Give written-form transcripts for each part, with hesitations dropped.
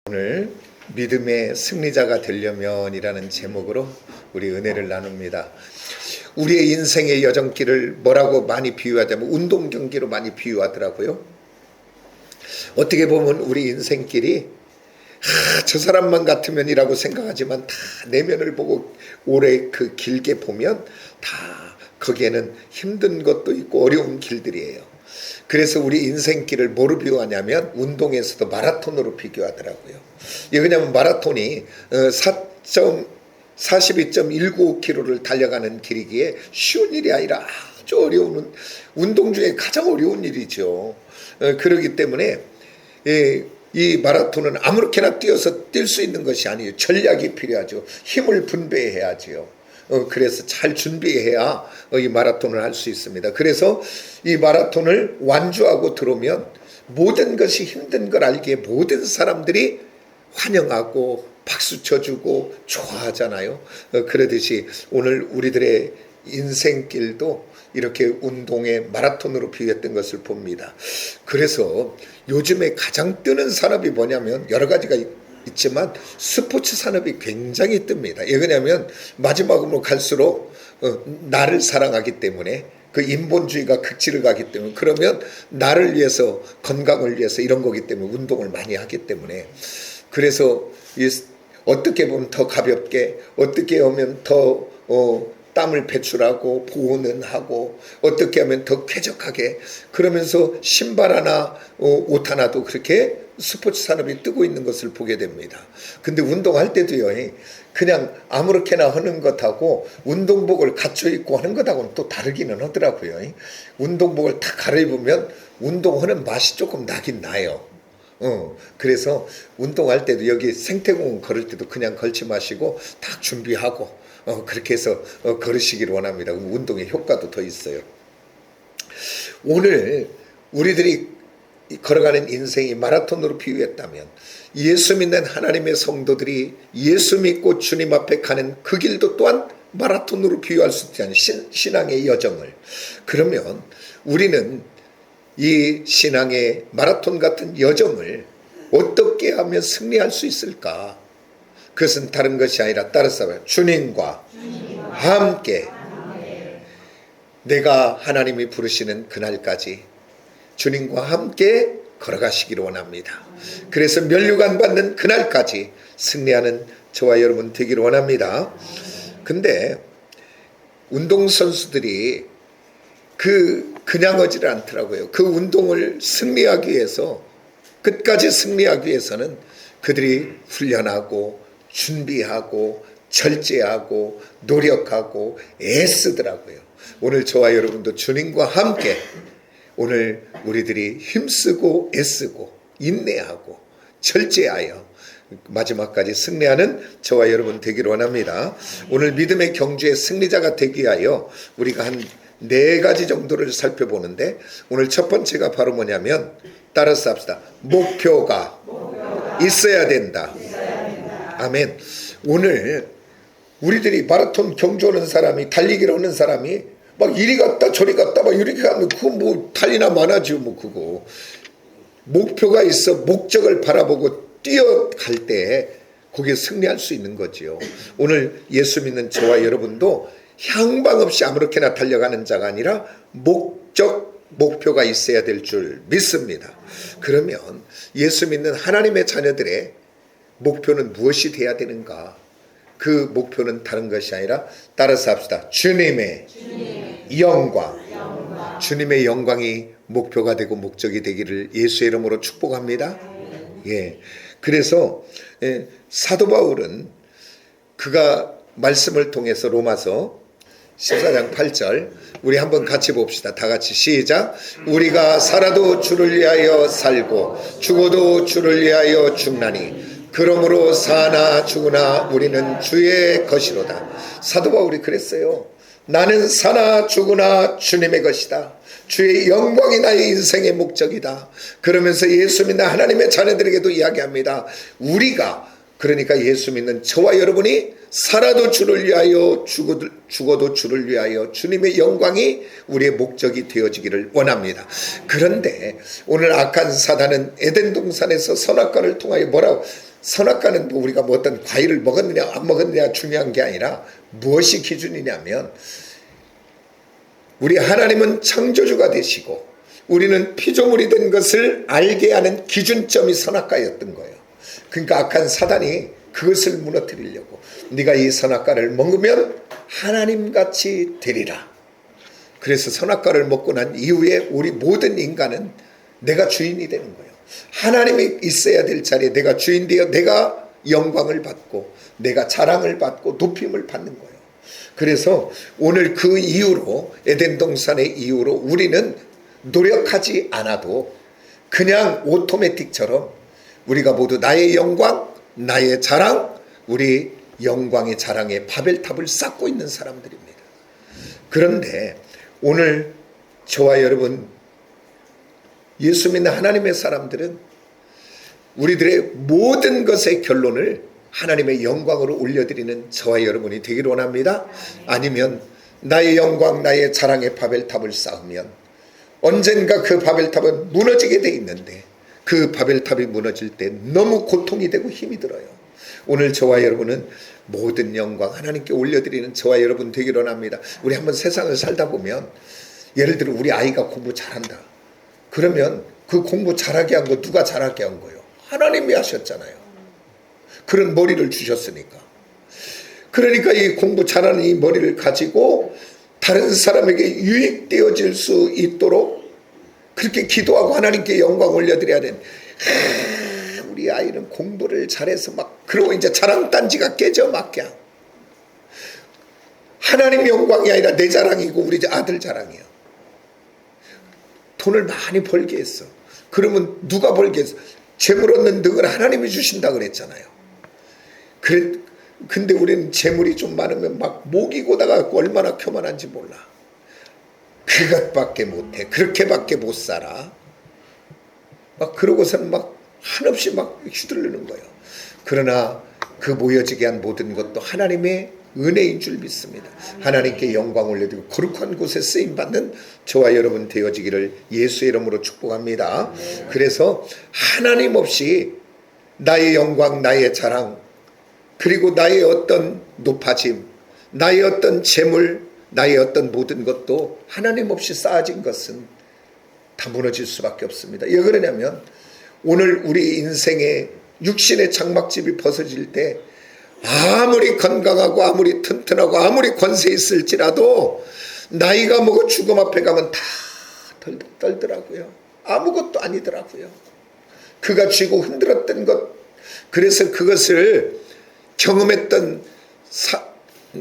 오늘 믿음의 승리자가 되려면이라는 제목으로 우리 은혜를 나눕니다. 우리의 인생의 여정길을 뭐라고 많이 비유하자면 운동 경기로 많이 비유하더라고요. 어떻게 보면 우리 인생길이 저 사람만 같으면이라고 생각하지만 다 내면을 보고 오래 길게 보면 다 거기에는 힘든 것도 있고 어려운 길들이에요. 그래서 우리 인생길을 뭐로 비유하냐면 운동에서도 마라톤으로 비교하더라고요. 왜냐하면 마라톤이 42.195km를 달려가는 길이기에 쉬운 일이 아니라 아주 어려운 운동 중에 가장 어려운 일이죠. 그렇기 때문에 이 마라톤은 아무렇게나 뛰어서 뛸 수 있는 것이 아니에요. 전략이 필요하죠. 힘을 분배해야죠. 그래서 잘 준비해야 이 마라톤을 할 수 있습니다. 그래서 이 마라톤을 완주하고 들어오면 모든 것이 힘든 걸 알기에 모든 사람들이 환영하고 박수 쳐주고 좋아하잖아요. 그러듯이 오늘 우리들의 인생길도 이렇게 운동의 마라톤으로 비유했던 것을 봅니다. 그래서 요즘에 가장 뜨는 산업이 뭐냐면 여러 가지가 있지만 스포츠 산업이 굉장히 뜹니다. 왜냐하면 마지막으로 갈수록 나를 사랑하기 때문에 그 인본주의가 극치를 가기 때문에 그러면 나를 위해서 건강을 위해서 이런 거기 때문에 운동을 많이 하기 때문에 그래서 어떻게 보면 더 가볍게 어떻게 하면 더 땀을 배출하고 보호는 하고 어떻게 하면 더 쾌적하게 그러면서 신발 하나 옷 하나도 그렇게 스포츠 산업이 뜨고 있는 것을 보게 됩니다. 근데 운동할 때도요 그냥 아무렇게나 하는 것하고 운동복을 갖춰 입고 하는 것하고는 또 다르기는 하더라고요. 운동복을 다 갈아입으면 운동하는 맛이 조금 나긴 나요. 그래서 운동할 때도 여기 생태공원 걸을 때도 그냥 걸지 마시고 딱 준비하고 그렇게 해서 걸으시기를 원합니다. 그럼 운동의 효과도 더 있어요. 오늘 우리들이 걸어가는 인생이 마라톤으로 비유했다면 예수 믿는 하나님의 성도들이 예수 믿고 주님 앞에 가는 그 길도 또한 마라톤으로 비유할 수 있다는 신앙의 여정을 그러면 우리는 이 신앙의 마라톤 같은 여정을 어떻게 하면 승리할 수 있을까? 그것은 다른 것이 아니라 따라서 주님과 함께 내가 하나님이 부르시는 그날까지 주님과 함께 걸어가시기를 원합니다. 그래서 면류관 받는 그날까지 승리하는 저와 여러분 되기를 원합니다. 근데 운동선수들이 그냥 하지를 않더라고요. 그 운동을 승리하기 위해서 끝까지 승리하기 위해서는 그들이 훈련하고 준비하고 절제하고 노력하고 애쓰더라고요. 오늘 저와 여러분도 주님과 함께 오늘 우리들이 힘쓰고 애쓰고 인내하고 절제하여 마지막까지 승리하는 저와 여러분 되기를 원합니다. 오늘 믿음의 경주의 승리자가 되기 위하여 우리가 한 4가지 정도를 살펴보는데 오늘 첫 번째가 바로 뭐냐면 따라서 합시다. 목표가 있어야 된다. 아멘. 오늘 우리들이 마라톤 경주하는 사람이 달리기를 하는 사람이 막 이리 갔다 저리 갔다 막 이렇게 하면 그거 뭐 달리나 마나지요 뭐 그거 목표가 있어 목적을 바라보고 뛰어갈 때 거기에 승리할 수 있는 거지요. 오늘 예수 믿는 저와 여러분도 향방 없이 아무렇게나 달려가는 자가 아니라 목표가 있어야 될 줄 믿습니다. 그러면 예수 믿는 하나님의 자녀들의 목표는 무엇이 돼야 되는가? 그 목표는 다른 것이 아니라 따라서 합시다. 주님의 영광. 주님의 영광이 목표가 되고 목적이 되기를 예수의 이름으로 축복합니다. 예. 그래서 사도 바울은 그가 말씀을 통해서 로마서 14장 8절 우리 한번 같이 봅시다. 다 같이 시작. 우리가 살아도 주를 위하여 살고 죽어도 주를 위하여 죽나니 그러므로 사나 죽으나 우리는 주의 것이로다. 사도 바울이 그랬어요. 나는 사나 죽으나 주님의 것이다. 주의 영광이 나의 인생의 목적이다. 그러면서 예수 믿는 하나님의 자녀들에게도 이야기합니다. 우리가 그러니까 예수 믿는 저와 여러분이 살아도 주를 위하여 죽어도 주를 위하여 주님의 영광이 우리의 목적이 되어지기를 원합니다. 그런데 오늘 악한 사단은 에덴 동산에서 선악과를 통하여 뭐라고, 선악과는 뭐 우리가 뭐 어떤 과일을 먹었느냐 안 먹었느냐 중요한 게 아니라 무엇이 기준이냐면, 우리 하나님은 창조주가 되시고 우리는 피조물이 된 것을 알게 하는 기준점이 선악과였던 거예요. 그러니까 악한 사단이 그것을 무너뜨리려고, 네가 이 선악과를 먹으면 하나님같이 되리라. 그래서 선악과를 먹고 난 이후에 우리 모든 인간은 내가 주인이 되는 거예요. 하나님이 있어야 될 자리에 내가 주인 되어 내가 영광을 받고 내가 자랑을 받고 높임을 받는 거예요. 그래서 오늘 그 이후로, 에덴 동산의 이후로 우리는 노력하지 않아도 그냥 오토매틱처럼 우리가 모두 나의 영광, 나의 자랑, 우리 영광의 자랑의 바벨탑을 쌓고 있는 사람들입니다. 그런데 오늘 저와 여러분, 예수 믿는 하나님의 사람들은 우리들의 모든 것의 결론을 하나님의 영광으로 올려드리는 저와 여러분이 되기를 원합니다. 아니면 나의 영광, 나의 자랑의 바벨탑을 쌓으면 언젠가 그 바벨탑은 무너지게 돼 있는데, 그 바벨탑이 무너질 때 너무 고통이 되고 힘이 들어요. 오늘 저와 여러분은 모든 영광 하나님께 올려드리는 저와 여러분 되기를 원합니다. 우리 한번 세상을 살다 보면, 예를 들어 우리 아이가 공부 잘한다. 그러면 그 공부 잘하게 한 거 누가 잘하게 한 거예요? 하나님이 하셨잖아요. 그런 머리를 주셨으니까. 그러니까 이 공부 잘하는 이 머리를 가지고 다른 사람에게 유익되어질 수 있도록 그렇게 기도하고 하나님께 영광 올려드려야 되는, 우리 아이는 공부를 잘해서 막, 그러고 이제 자랑단지가 깨져 막 그냥. 하나님 영광이 아니라 내 자랑이고 우리 아들 자랑이야. 돈을 많이 벌게 했어. 그러면 누가 벌게 했어? 재물 얻는 덕을 하나님이 주신다 그랬잖아요. 근데 우리는 재물이 좀 많으면 막 목이 고다가 얼마나 교만한지 몰라. 그것밖에 못해. 그렇게밖에 못 살아. 막 그러고서는 막 한없이 막 휘둘르는 거예요. 그러나 그 모여지게 한 모든 것도 하나님의 은혜인 줄 믿습니다. 하나님께 영광 올려드리고 거룩한 곳에 쓰임받는 저와 여러분 되어지기를 예수의 이름으로 축복합니다. 그래서 하나님 없이 나의 영광, 나의 자랑, 그리고 나의 어떤 높아짐, 나의 어떤 재물, 나의 어떤 모든 것도 하나님 없이 쌓아진 것은 다 무너질 수밖에 없습니다. 왜 그러냐면 오늘 우리 인생의 육신의 장막집이 벗어질 때 아무리 건강하고 아무리 튼튼하고 아무리 권세 있을지라도 나이가 먹어 죽음 앞에 가면 다 떨더라고요. 아무것도 아니더라고요. 그가 쥐고 흔들었던 것, 그래서 그것을 경험했던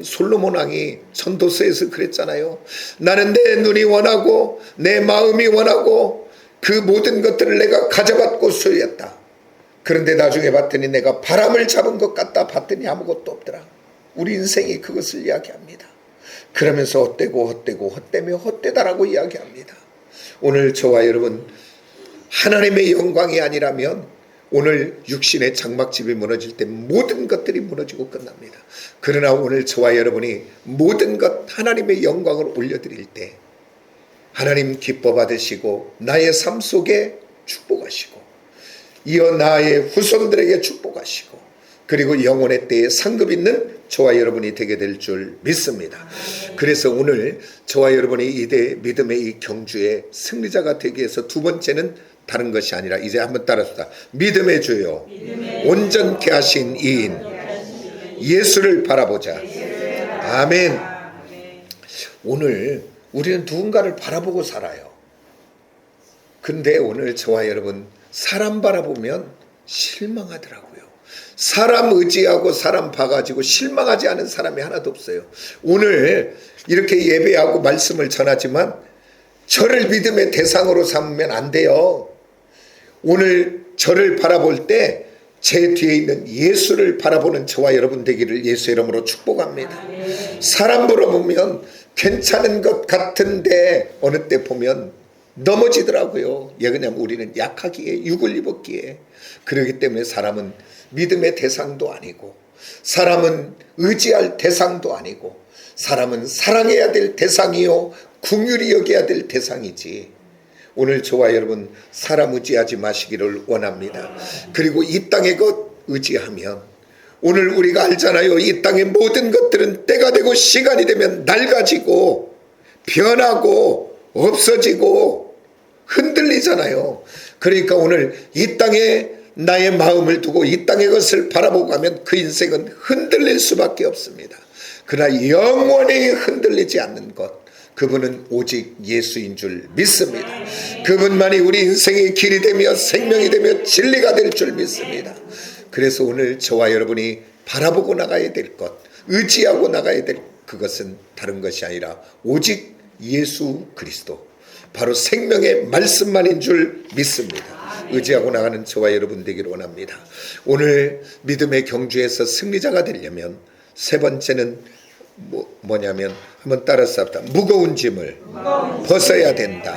솔로몬 왕이 전도서에서 그랬잖아요. 나는 내 눈이 원하고 내 마음이 원하고 그 모든 것들을 내가 가져받고 소유했다. 그런데 나중에 봤더니 내가 바람을 잡은 것 같다. 봤더니 아무것도 없더라. 우리 인생이 그것을 이야기합니다. 그러면서 헛되며 헛되다라고 이야기합니다. 오늘 저와 여러분, 하나님의 영광이 아니라면 오늘 육신의 장막집이 무너질 때 모든 것들이 무너지고 끝납니다. 그러나 오늘 저와 여러분이 모든 것 하나님의 영광을 올려드릴 때 하나님 기뻐 받으시고 나의 삶 속에 축복하시고 이어 나의 후손들에게 축복하시고 그리고 영혼의 때에 상급 있는 저와 여러분이 되게 될 줄 믿습니다. 그래서 오늘 저와 여러분이 이대 믿음의 이 경주의 승리자가 되기 위해서 두 번째는 다른 것이 아니라 이제 한번 따라합시다. 믿음의 주요 온전케 하신 이인 예수를 바라보자. 아멘. 오늘 우리는 누군가를 바라보고 살아요. 근데 오늘 저와 여러분 사람 바라보면 실망하더라고요. 사람 의지하고 사람 봐가지고 실망하지 않은 사람이 하나도 없어요. 오늘 이렇게 예배하고 말씀을 전하지만 저를 믿음의 대상으로 삼으면 안 돼요. 오늘 저를 바라볼 때 제 뒤에 있는 예수를 바라보는 저와 여러분 되기를 예수 이름으로 축복합니다. 사람 바라보면 괜찮은 것 같은데 어느 때 보면 넘어지더라고요. 왜냐하면 우리는 약하기에, 육을 입었기에. 그렇기 때문에 사람은 믿음의 대상도 아니고, 사람은 의지할 대상도 아니고, 사람은 사랑해야 될 대상이요 긍휼히 여겨야 될 대상이지. 오늘 저와 여러분 사람 의지하지 마시기를 원합니다. 그리고 이 땅의 것 의지하면, 오늘 우리가 알잖아요. 이 땅의 모든 것들은 때가 되고 시간이 되면 낡아지고 변하고 없어지고 흔들리잖아요. 그러니까 오늘 이 땅에 나의 마음을 두고 이 땅의 것을 바라보고 가면 그 인생은 흔들릴 수밖에 없습니다. 그러나 영원히 흔들리지 않는 것, 그분은 오직 예수인 줄 믿습니다. 그분만이 우리 인생의 길이 되며 생명이 되며 진리가 될 줄 믿습니다. 그래서 오늘 저와 여러분이 바라보고 나가야 될 것, 의지하고 나가야 될 그것은 다른 것이 아니라 오직 예수 그리스도, 바로 생명의 말씀만인 줄 믿습니다. 의지하고 나가는 저와 여러분 되기를 원합니다. 오늘 믿음의 경주에서 승리자가 되려면 세 번째는 뭐냐면, 한번 따라서 합시다. 무거운 짐을 벗어야 된다.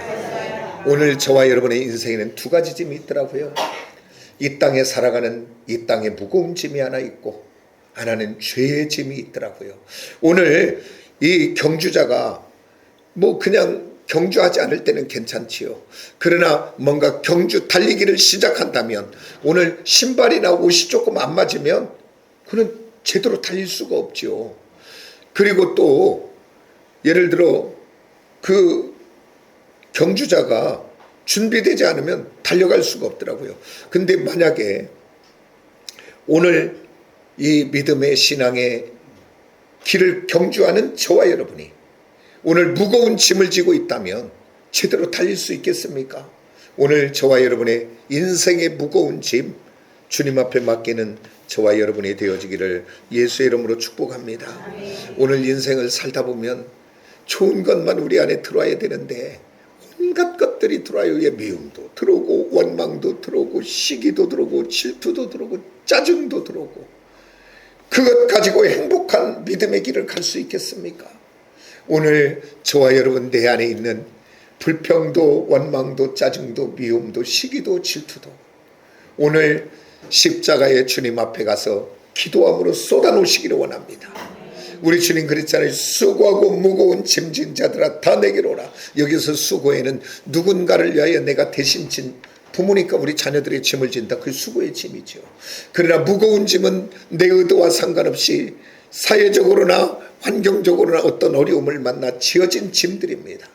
오늘 저와 여러분의 인생에는 두 가지 짐이 있더라고요. 이 땅에 살아가는 이 땅에 무거운 짐이 하나 있고, 하나는 죄의 짐이 있더라고요. 오늘 이 경주자가 그냥 경주하지 않을 때는 괜찮지요. 그러나 뭔가 경주 달리기를 시작한다면, 오늘 신발이나 옷이 조금 안 맞으면 그는 제대로 달릴 수가 없죠. 그리고 또 예를 들어 그 경주자가 준비되지 않으면 달려갈 수가 없더라고요. 근데 만약에 오늘 이 믿음의 신앙의 길을 경주하는 저와 여러분이 오늘 무거운 짐을 지고 있다면 제대로 달릴 수 있겠습니까? 오늘 저와 여러분의 인생의 무거운 짐 주님 앞에 맡기는 저와 여러분이 되어지기를 예수의 이름으로 축복합니다. 오늘 인생을 살다 보면 좋은 것만 우리 안에 들어와야 되는데 온갖 것들이 들어와요. 미움도 들어오고 원망도 들어오고 시기도 들어오고 질투도 들어오고 짜증도 들어오고, 그것 가지고 행복한 믿음의 길을 갈 수 있겠습니까? 오늘 저와 여러분 내 안에 있는 불평도 원망도 짜증도 미움도 시기도 질투도 오늘 십자가의 주님 앞에 가서 기도함으로 쏟아놓으시기를 원합니다. 우리 주님 그랬잖아요. 수고하고 무거운 짐진 자들아 다 내게로 오라. 여기서 수고에는 누군가를 위하여 내가 대신 진 부모니까 우리 자녀들의 짐을 진다. 그 수고의 짐이죠. 그러나 무거운 짐은 내 의도와 상관없이 사회적으로나 환경적으로나 어떤 어려움을 만나 지어진 짐들입니다.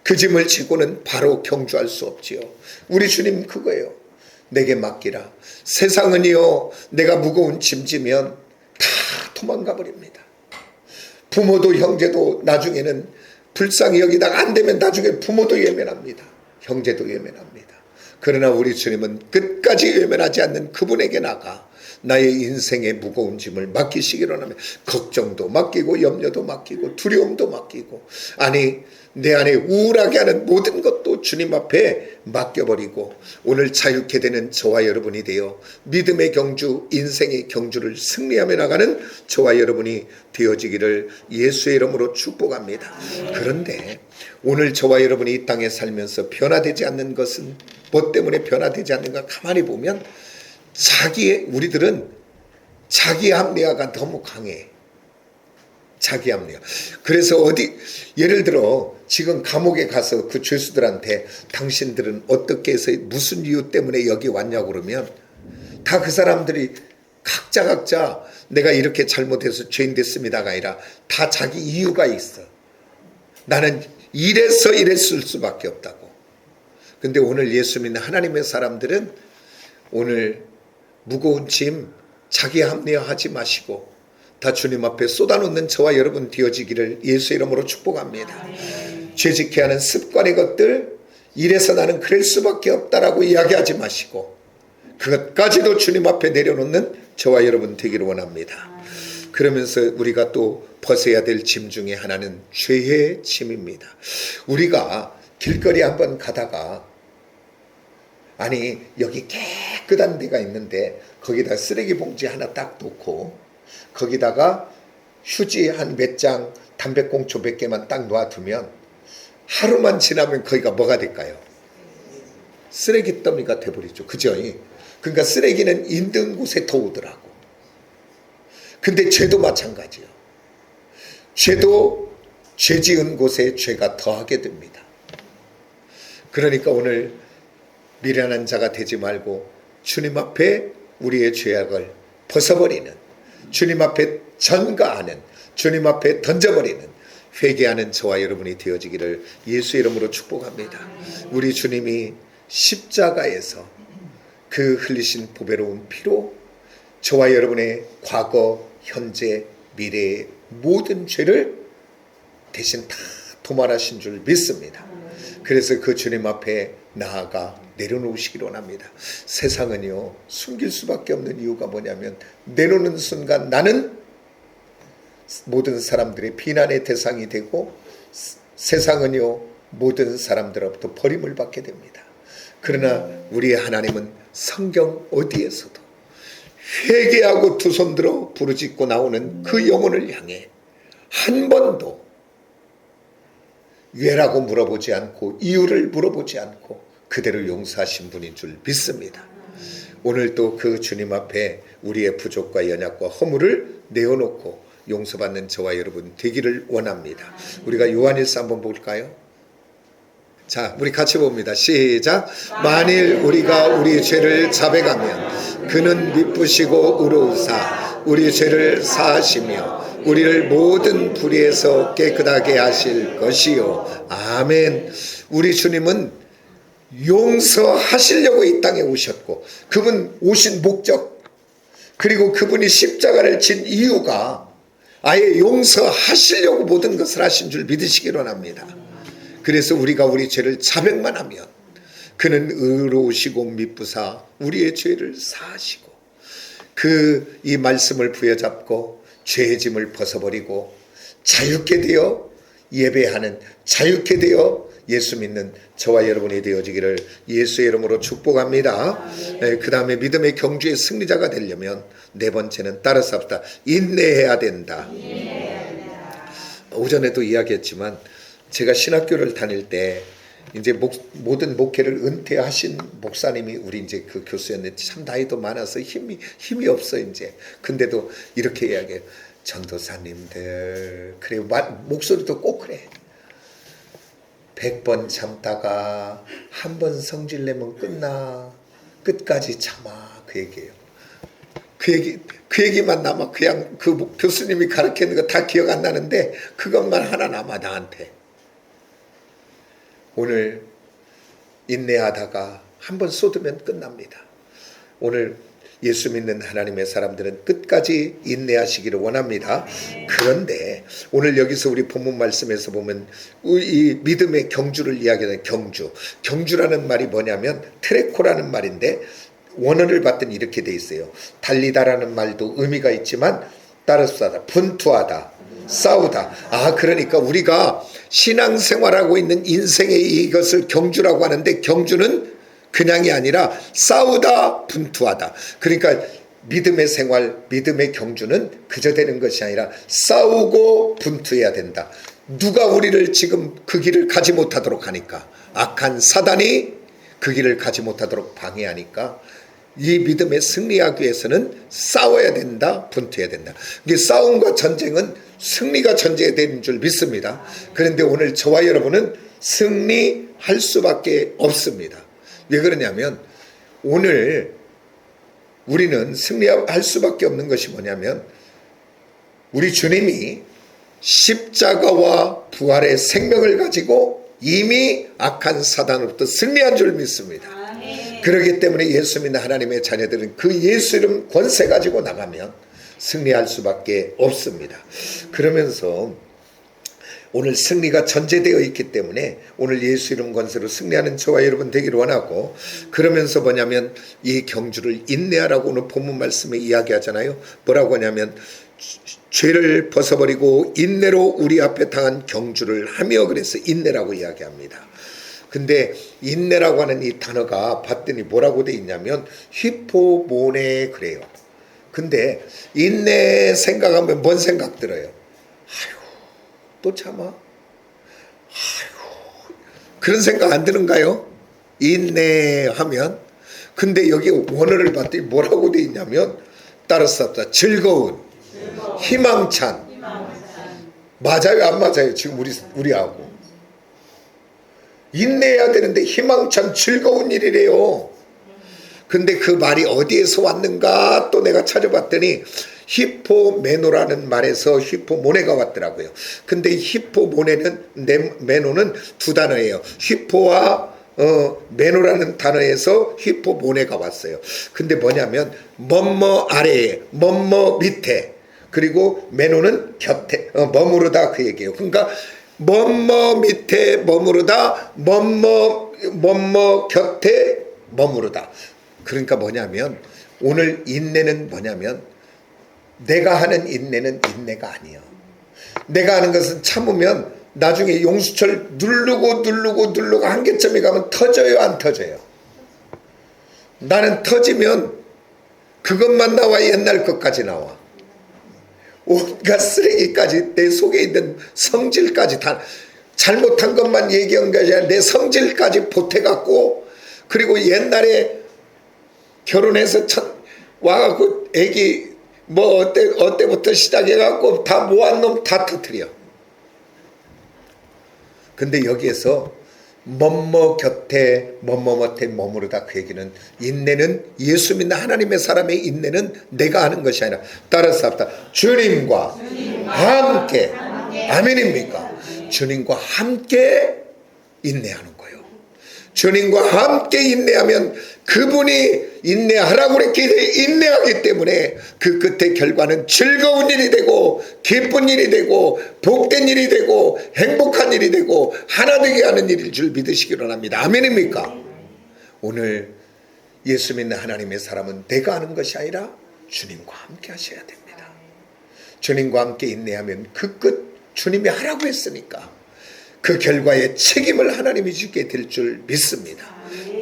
그 짐을 지고는 바로 경주할 수 없지요. 우리 주님 그거예요. 내게 맡기라. 세상은요, 내가 무거운 짐 지면 다 도망가 버립니다. 부모도 형제도 나중에는 불쌍히 여기다가 안 되면 나중에 부모도 외면합니다. 형제도 외면합니다. 그러나 우리 주님은 끝까지 외면하지 않는 그분에게 나가 나의 인생의 무거운 짐을 맡기시기로 하면 걱정도 맡기고 염려도 맡기고 두려움도 맡기고, 아니 내 안에 우울하게 하는 모든 것도 주님 앞에 맡겨버리고 오늘 자유케 되는 저와 여러분이 되어 믿음의 경주, 인생의 경주를 승리하며 나가는 저와 여러분이 되어지기를 예수의 이름으로 축복합니다. 그런데 오늘 저와 여러분이 이 땅에 살면서 변화되지 않는 것은 뭐 때문에 변화되지 않는가? 가만히 보면 우리들은 자기 합리화가 너무 강해. 자기 합리화. 그래서 예를 들어 지금 감옥에 가서 그 죄수들한테 당신들은 어떻게 해서 무슨 이유 때문에 여기 왔냐고 그러면 다 그 사람들이 각자 내가 이렇게 잘못해서 죄인 됐습니다가 아니라 다 자기 이유가 있어. 나는 이래서 이랬을 수밖에 없다고. 근데 오늘 예수 믿는 하나님의 사람들은 오늘 무거운 짐 자기 합리화하지 마시고 다 주님 앞에 쏟아놓는 저와 여러분 되어지기를 예수의 이름으로 축복합니다. 죄짓게 하는 습관의 것들, 이래서 나는 그럴 수밖에 없다라고 이야기하지 마시고 그것까지도 주님 앞에 내려놓는 저와 여러분 되기를 원합니다. 그러면서 우리가 또 벗어야 될 짐 중에 하나는 죄의 짐입니다. 우리가 길거리 한번 가다가 아니 여기 깨끗한 데가 있는데 거기다 쓰레기 봉지 하나 딱 놓고 거기다가 휴지 한 몇 장, 담배꽁초 몇 개만 딱 놔두면 하루만 지나면 거기가 뭐가 될까요? 쓰레기 더미가 돼버리죠. 그죠? 그러니까 쓰레기는 있는 곳에 더 오더라고. 근데 죄도 마찬가지요. 죄도 죄 지은 곳에 죄가 더하게 됩니다. 그러니까 오늘 미련한 자가 되지 말고 주님 앞에 우리의 죄악을 벗어버리는, 주님 앞에 전가하는, 주님 앞에 던져버리는 회개하는 저와 여러분이 되어지기를 예수의 이름으로 축복합니다. 우리 주님이 십자가에서 그 흘리신 보배로운 피로 저와 여러분의 과거, 현재, 미래의 모든 죄를 대신 다 도말하신 줄 믿습니다. 그래서 그 주님 앞에 나아가 내려놓으시기로 합니다. 세상은요, 숨길 수밖에 없는 이유가 뭐냐면 내놓는 순간 나는 모든 사람들의 비난의 대상이 되고 세상은요, 모든 사람들로부터 버림을 받게 됩니다. 그러나 우리 하나님은 성경 어디에서도 회개하고 두 손 들어 부르짖고 나오는 그 영혼을 향해 한 번도 왜라고 물어보지 않고 이유를 물어보지 않고 그대로 용서하신 분인 줄 믿습니다. 오늘도 그 주님 앞에 우리의 부족과 연약과 허물을 내어놓고 용서받는 저와 여러분 되기를 원합니다. 우리가 요한일서 한번 볼까요? 자, 우리 같이 봅니다. 시작. 만일 우리가 우리 죄를 자백하면 그는 미쁘시고 의로우사 우리 죄를 사하시며 우리를 모든 불의에서 깨끗하게 하실 것이요. 아멘. 우리 주님은 용서하시려고 이 땅에 오셨고 그분 오신 목적, 그리고 그분이 십자가를 진 이유가 아예 용서하시려고 모든 것을 하신 줄 믿으시기로 합니다. 그래서 우리가 우리 죄를 자백만 하면 그는 의로우시고 미쁘사 우리의 죄를 사하시고 이 말씀을 부여잡고 죄의 짐을 벗어버리고 자유케 되어 예배하는, 자유케 되어 예수 믿는 저와 여러분이 되어지기를 예수의 이름으로 축복합니다. 그 다음에 믿음의 경주의 승리자가 되려면 네 번째는 따라서 합시다. 인내해야 된다. 오전에도 이야기했지만 제가 신학교를 다닐 때 이제 모든 목회를 은퇴하신 목사님이 우리 이제 그 교수였는데 참 나이도 많아서 힘이 없어 이제. 근데도 이렇게 이야기해요. 전도사님들 그래 목소리도 꼭 그래. 100번 참다가 한 번 성질 내면 끝나. 끝까지 참아. 그 얘기예요. 그 얘기만 남아. 그냥 그 교수님이 가르치는 거 다 기억 안 나는데 그것만 하나 남아 나한테. 오늘 인내하다가 한 번 쏟으면 끝납니다. 오늘 예수 믿는 하나님의 사람들은 끝까지 인내하시기를 원합니다. 그런데 오늘 여기서 우리 본문 말씀에서 보면 이 믿음의 경주를 이야기하는 경주라는 말이 뭐냐면 트레코라는 말인데 원어를 봤더니 이렇게 돼 있어요. 달리다라는 말도 의미가 있지만 따라서 분투하다, 싸우다. 그러니까 우리가 신앙생활하고 있는 인생의 이것을 경주라고 하는데 경주는 그냥이 아니라 싸우다, 분투하다. 그러니까 믿음의 생활, 믿음의 경주는 그저 되는 것이 아니라 싸우고 분투해야 된다. 누가 우리를 지금 그 길을 가지 못하도록 하니까, 악한 사단이 그 길을 가지 못하도록 방해하니까 이 믿음에 승리하기 위해서는 싸워야 된다, 분투해야 된다. 이게 싸움과 전쟁은 승리가 전제되는 줄 믿습니다. 그런데 오늘 저와 여러분은 승리할 수밖에 없습니다. 왜 그러냐면 오늘 우리는 승리할 수밖에 없는 것이 뭐냐면 우리 주님이 십자가와 부활의 생명을 가지고 이미 악한 사단으로부터 승리한 줄 믿습니다. 그렇기 때문에 예수 믿는 하나님의 자녀들은 그 예수 이름 권세 가지고 나가면 승리할 수밖에 없습니다. 그러면서 오늘 승리가 전제되어 있기 때문에 오늘 예수 이름 권세로 승리하는 저와 여러분 되기를 원하고, 그러면서 뭐냐면 이 경주를 인내하라고 오늘 본문 말씀에 이야기하잖아요. 뭐라고 하냐면 죄를 벗어버리고 인내로 우리 앞에 당한 경주를 하며, 그래서 인내라고 이야기합니다. 근데 인내라고 하는 이 단어가 봤더니 뭐라고 돼 있냐면 히포모네 그래요. 근데 인내 생각하면 뭔 생각 들어요? 아유 또 참아? 아유 그런 생각 안 드는가요? 인내하면. 근데 여기 원어를 봤더니 뭐라고 돼 있냐면 따라서 즐거운, 희망찬. 맞아요, 안 맞아요? 지금 우리하고 인내해야 되는데 희망찬 즐거운 일이래요. 근데 그 말이 어디에서 왔는가 또 내가 찾아봤더니 히포메노라는 말에서 히포모네가 왔더라고요. 근데 히포모네는 메노는 두 단어예요. 히포와 메노라는 단어에서 히포모네가 왔어요. 근데 뭐냐면 뭐뭐 아래에 뭐뭐 밑에, 그리고 메노는 곁에 머무르다, 그 얘기예요. 그러니까 뭐뭐 밑에 머무르다, 뭐뭐 곁에 머무르다. 그러니까 뭐냐면 오늘 인내는 뭐냐면 내가 하는 인내는 인내가 아니에요. 내가 하는 것은 참으면 나중에 용수철 누르고 한계점에 가면 터져요, 안 터져요? 나는 터지면 그것만 나와, 옛날 것까지 나와. 온갖 쓰레기까지, 내 속에 있는 성질까지 다 잘못한 것만 얘기한 것이 아니라 내 성질까지 보태갖고, 그리고 옛날에 결혼해서 와갖고 애기 뭐 어때부터 시작해갖고 다 모한 놈 다 터뜨려. 근데 여기에서 뭐뭐 곁에 뭐뭐한테 머무르다, 그 얘기는 인내는 예수 믿는 하나님의 사람의 인내는 내가 하는 것이 아니라 따라서 합시다. 주님과 함께. 아멘입니까? 주님과 함께 인내하는 거예요. 주님과 함께 인내하면 그분이 인내하라고 그랬기 인내하기 때문에 그 끝의 결과는 즐거운 일이 되고 기쁜 일이 되고 복된 일이 되고 행복한 일이 되고 하나 되게 하는 일일 줄 믿으시기 바랍니다. 아멘입니까? 오늘 예수 믿는 하나님의 사람은 내가 하는 것이 아니라 주님과 함께 하셔야 됩니다. 주님과 함께 인내하면 그 끝 주님이 하라고 했으니까 그 결과의 책임을 하나님이 지게 될 줄 믿습니다.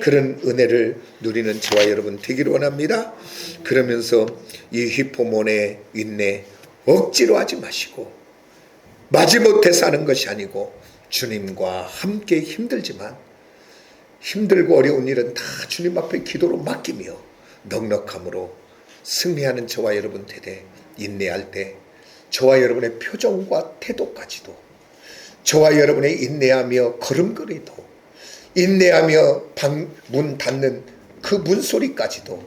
그런 은혜를 누리는 저와 여러분 되기를 원합니다. 그러면서 이 히포몬의 인내 억지로 하지 마시고, 마지못해서 하는 것이 아니고 주님과 함께 힘들지만 힘들고 어려운 일은 다 주님 앞에 기도로 맡기며 넉넉함으로 승리하는 저와 여러분 되되, 인내할 때 저와 여러분의 표정과 태도까지도, 저와 여러분의 인내하며 걸음걸이도, 인내하며 문 닫는 그 문소리까지도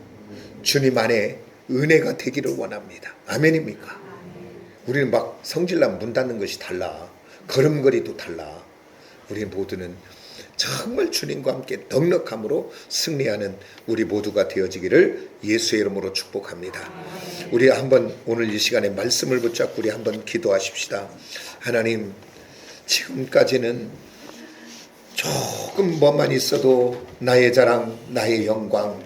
주님 안에 은혜가 되기를 원합니다. 아멘입니까? 우리는 막 성질나면 문 닫는 것이 달라, 걸음걸이도 달라. 우리 모두는 정말 주님과 함께 넉넉함으로 승리하는 우리 모두가 되어지기를 예수의 이름으로 축복합니다. 우리 한번 오늘 이 시간에 말씀을 붙잡고 우리 한번 기도하십시다. 하나님, 지금까지는 조금 뭐만 있어도 나의 자랑, 나의 영광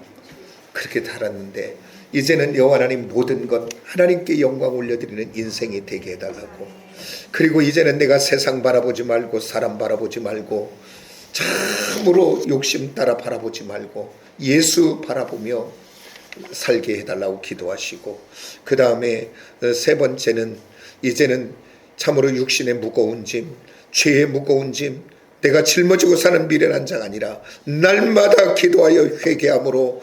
그렇게 살았는데, 이제는 여호와 하나님 모든 것 하나님께 영광 올려드리는 인생이 되게 해달라고. 그리고 이제는 내가 세상 바라보지 말고 사람 바라보지 말고 참으로 욕심 따라 바라보지 말고 예수 바라보며 살게 해달라고 기도하시고, 그 다음에 세 번째는 이제는 참으로 육신의 무거운 짐, 죄의 무거운 짐, 내가 짊어지고 사는 미련한 자가 아니라 날마다 기도하여 회개함으로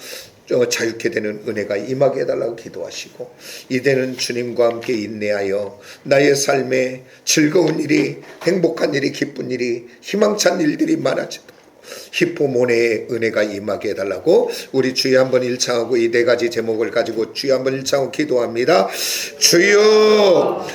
자유케 되는 은혜가 임하게 해달라고 기도하시고, 이제는 주님과 함께 인내하여 나의 삶에 즐거운 일이, 행복한 일이, 기쁜 일이, 희망찬 일들이 많아지도록 히포모네의 은혜가 임하게 해달라고 우리 주여 한번 일창하고 이 네 가지 제목을 가지고 주여 한번 일창하고 기도합니다. 주여